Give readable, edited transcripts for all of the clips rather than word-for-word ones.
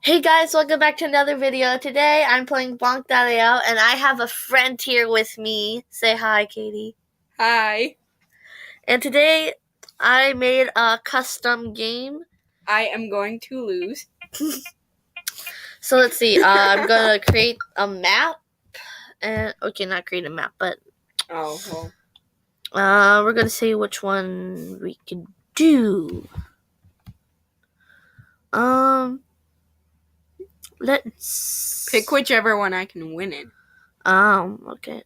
Hey guys, welcome back to another video. Today I'm playing Blanc Daleo and I have a friend here with me. Say hi, Katie. Hi. And today I made a custom game. I am going to lose. So let's see. I'm gonna create a map. And okay, not create a map, but Oh, well. we're gonna see which one we can do. Let's Pick whichever one I can win in. Okay.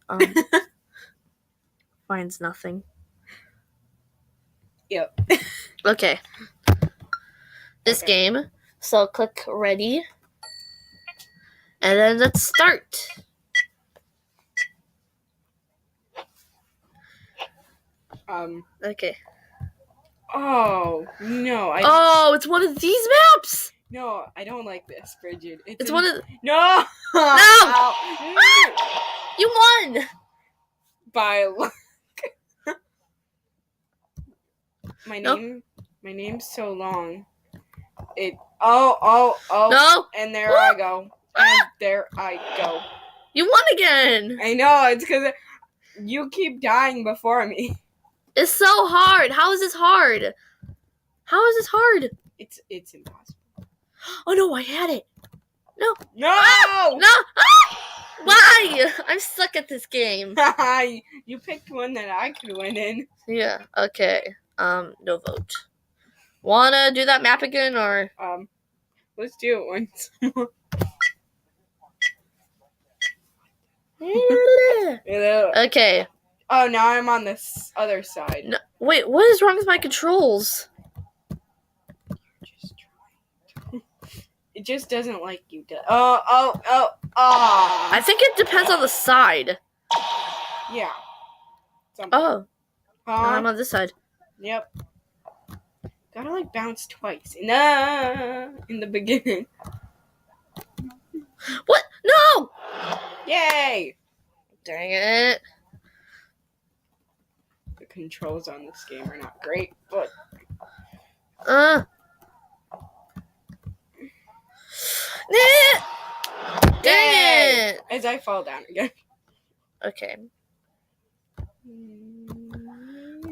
Finds nothing. Yep. Okay. This game. So click ready. And then let's start. Okay. Oh, no. It's one of these maps! No, I don't like this, Bridget. It's one of... No! No! You won! By luck. My name's so long. Oh. No! And there I go. And there I go. You won again! I know, it's because you keep dying before me. It's so hard. How is this hard? How is this hard? It's impossible. Oh no, I had it. No. No! No! Ah! Why? I'm stuck at this game. You picked one that I could win in. Yeah, okay. No vote. Wanna do that map again, or? Let's do it once more. Okay. Oh, now I'm on this other side. No, wait, what is wrong with my controls? It just doesn't like you. Oh. I think it depends on the side. Yeah. Oh. No, I'm on this side. Yep. Gotta bounce twice. In the beginning. What? No! Yay! Dang it. The controls on this game are not great, but... Dang it! As I fall down again. Okay.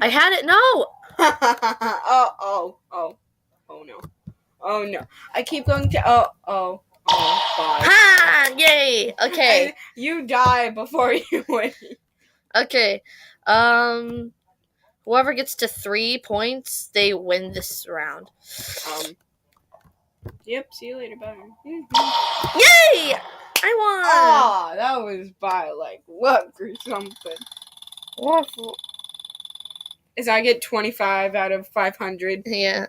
I had it. No! Oh no. Oh no. I keep going to... Oh, bye. Ha! Yay! Okay. You die before you win. Okay. Whoever gets to 3 points, they win this round. Yep, see you later, bye. Yay! I won! Ah, that was by, luck or something. As I get 25 out of 500. Yeah.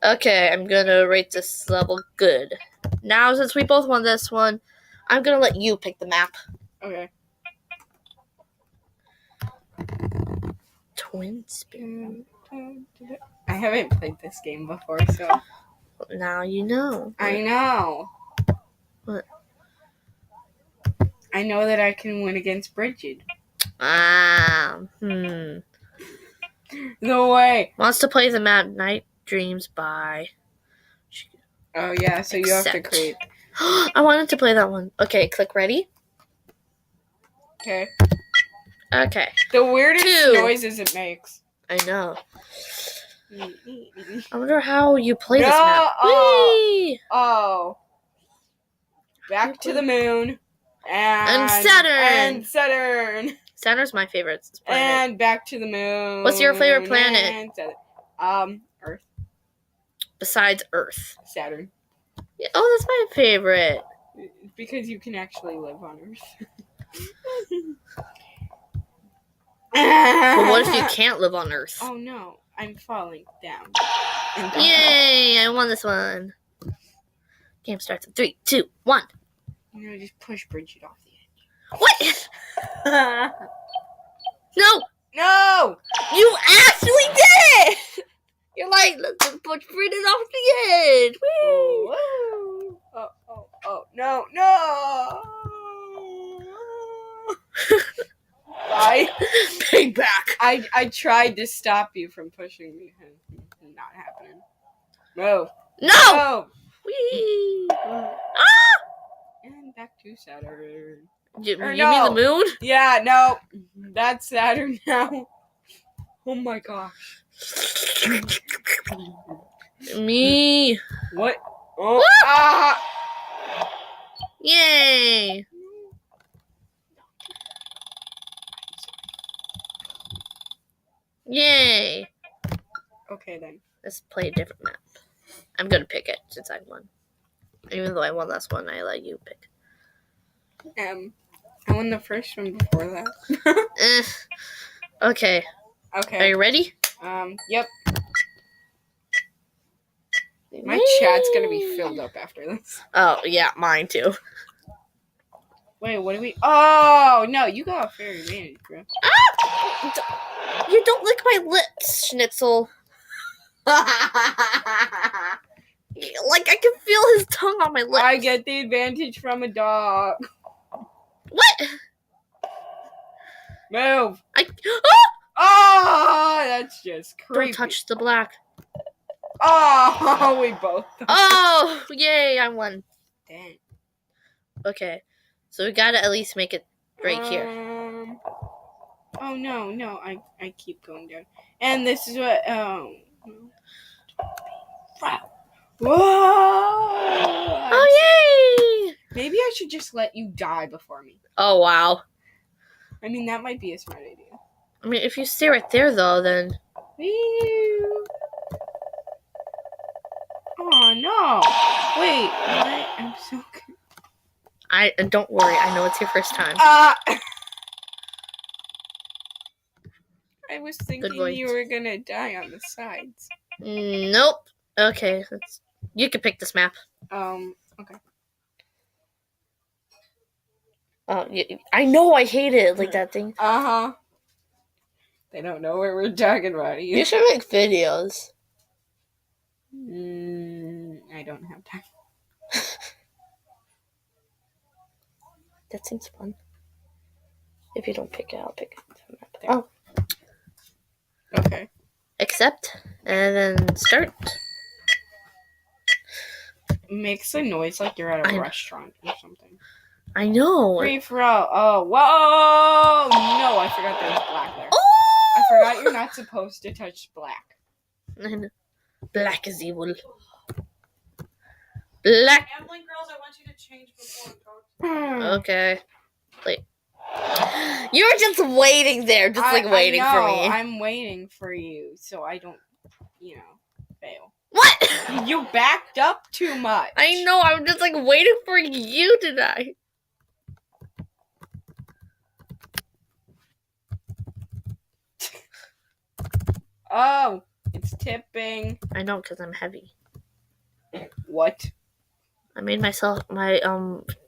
Okay, I'm gonna rate this level good. Now, since we both won this one, I'm gonna let you pick the map. Okay. Twin Spirit. I haven't played this game before, so... Now you know. I know. What? I know that I can win against Bridget. No way. Wants to play the map Night Dreams by... Oh, yeah, so you have to create... I wanted to play that one. Okay, click ready. Okay. Okay. The weirdest noises it makes. I know. I wonder how you play this map. Whee! Oh. Back to the moon. And Saturn. And Saturn. Saturn's my favorite planet. And back to the moon. What's your favorite planet? Earth. Besides Earth. Saturn. Yeah, oh, that's my favorite. Because you can actually live on Earth. But what if you can't live on Earth? Oh no, I'm falling down. Yay, I won this one. Game starts in 3, 2, 1. Just push Bridget off the edge. What? No! No! You actually did it! You're like, let's just push Bridget off the edge. Woo! Oh, no! Bye. Payback. I tried to stop you from pushing me. Not happening. No. No! Whee! Back to Saturn. You Or mean no. the moon? Yeah, no. That's Saturn now. Oh my gosh. Me. What? Oh, ah! Yay. Yay. Okay then. Let's play a different map. I'm gonna pick it since I won. Even though I won last one, I let you pick. I won the first one before that. Okay. Are Okay. you ready? Yep. My chat's gonna be filled up after this. Oh, yeah, mine too. Wait, what do we? Oh no, you got a fair advantage, bro. You don't lick my lips, Schnitzel. Like, I can feel his tongue on my lips. I get the advantage from a dog. What? Move. Ah! Oh, that's just creepy. Don't touch the black. Oh, we both. Oh, yay, I won. Dang. Okay, so we gotta at least make it right here. Oh no, I keep going down. And this is what Whoa! Oh, yay! Maybe I should just let you die before me. Oh, wow. I mean, that might be a smart idea. I mean, if you stay right there, though, then... Whew. Oh, no. Wait, what? I'm so good. Don't worry, I know it's your first time. I was thinking boy. you were gonna die on the sides. Nope. Okay, you can pick this map. Okay. Oh, I know I hate it, like that thing. Uh-huh. They don't know what we're talking about. You should make videos. I don't have time. That seems fun. If you don't pick it, I'll pick it. There. Oh. Okay. Accept, and then start. Makes a noise like you're at a restaurant or something. I know. Free for all. Oh, whoa! No, I forgot there was black there. Oh! I forgot you're not supposed to touch black. I know. Black is evil. Black. Gambling girls, I want you to change before it goes. Okay. Like, you were just waiting there, waiting I for know, me. I'm waiting for you, so I don't, fail. What? You backed up too much. I know. I'm just waiting for you to die. Oh, it's tipping. I know, because I'm heavy. What? I made my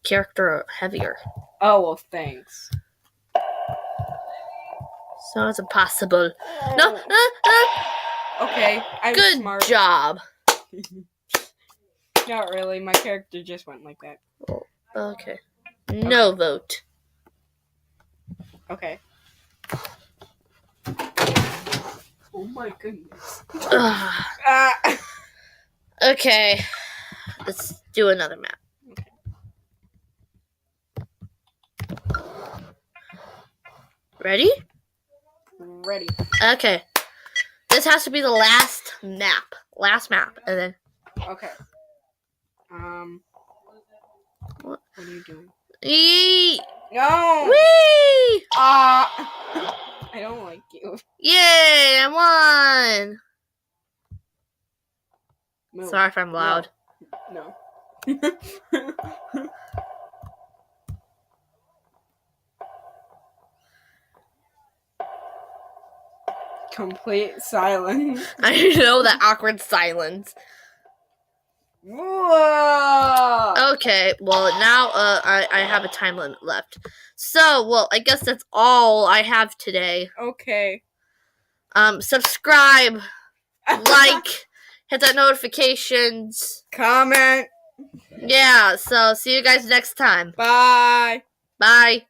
character heavier. Oh, well, thanks. So it's impossible. No. Okay, I'm Good smart. job. Not really. My character just went like that. Okay. No vote. Okay. Oh my goodness. Okay. Let's do another map. Ready? Ready. Okay. This has to be the last map. Last map. And then... Okay. What are you doing? Yee! No! Whee! I don't like you. Yay! I won! Move. Sorry if I'm loud. No. Complete silence. I know that awkward silence. Whoa! Okay, well, now I have a time limit left. So, well, I guess that's all I have today. Okay. Subscribe, like, hit that notifications. Comment. Yeah, so see you guys next time. Bye. Bye.